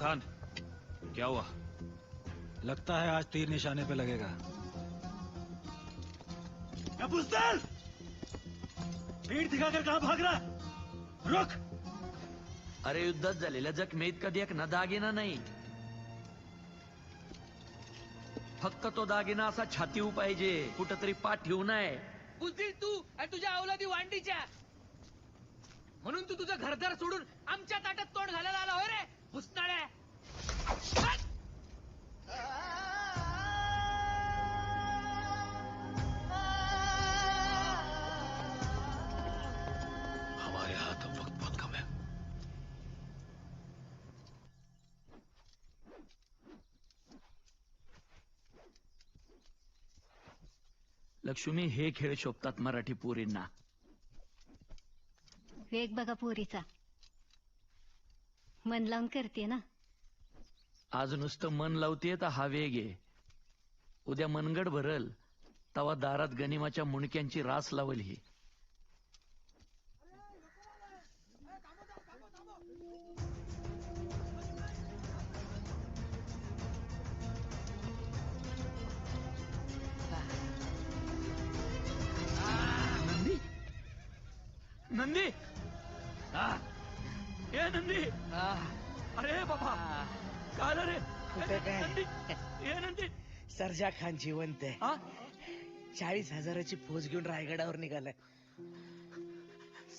खान, क्या हुआ? लगता है आज तीर निशाने पे लगेगा। बुज़दिल! भीड़ दिखाकर कहां भाग रहा है? रुक! अरे युद्धात झालेल्या जखमेत कधी एक ना दागिना नाही, फक्त तो दागिना असा छातीवर पाहिजे, कुठंतरी पाठीव नाही. बुजदिल तू आणि तुझ्या अवलादी वांडीच्या, म्हणून तू तुझं घरदार सोडून आमच्या ताटात तोंड घालायला आला होय रे भुसनाळ्या. हमारे हाथ अब वक्त बहुत कम है. लक्ष्मी, हे खेळ शोभतात मराठी पोरींना. वेग बघा पोरीचा, मन लावून करते ना. आज नुसतं मन लावते तर हा वेग आहे. उद्या मनगड भरल तवा दारात गनिमाच्या मुणक्यांची रास लावल ही. नंदी, नंदी, ए नंदी, अरे बाबा, काय झालं रे? कुठे काय? नंदी, ए नंदी. सर्जा खान जिवंत आहे. हा? 40,000ची फौज घेऊन रायगडावर निघालाय.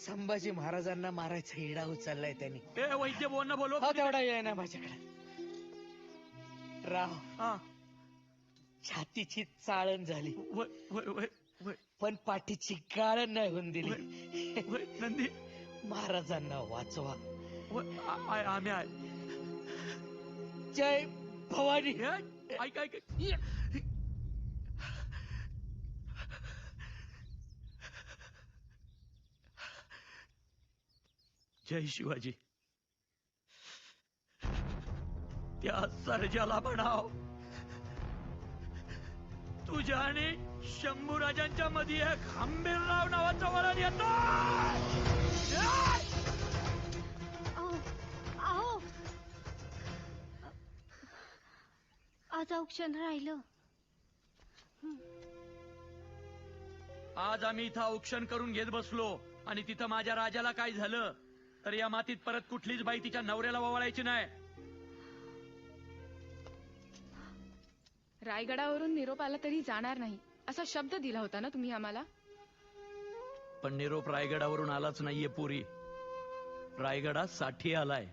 संभाजी महाराजांना मारायचा हिडा उचललाय त्यांनी. ए वैद्य बोलणं बोलव. हो तेवढा वेळ नाही माझ्याकडे. राव, हा, छातीची चाळण झाली वय वय वय वय पण पाठीची गाळण नाही होऊन दिली. वय नंदी, महाराजांना वाचवा. आम्ही आहे. जय भवानी. ऐक ऐक. जय शिवाजी. त्या सर्जाला म्हणाव, तुझ्या आणि शंभूराजांच्या मध्ये एक हंबीरराव नावाचा वरण येतो. अहो, आज औक्षण राहिलं. आज आम्ही इथं औक्षण करून घेत बसलो आणि तिथं माझ्या राजाला काय झालं तर या मातीत परत कुठलीच बाई तिच्या नवऱ्याला ववाळायची नाही. रायगडावरून निरोप आला तरी जाणार नाही असा शब्द दिला होता ना तुम्ही आम्हाला. पण निरोप रायगडावरून आलाच नाहीये पुरी, रायगडात साठी आलाय.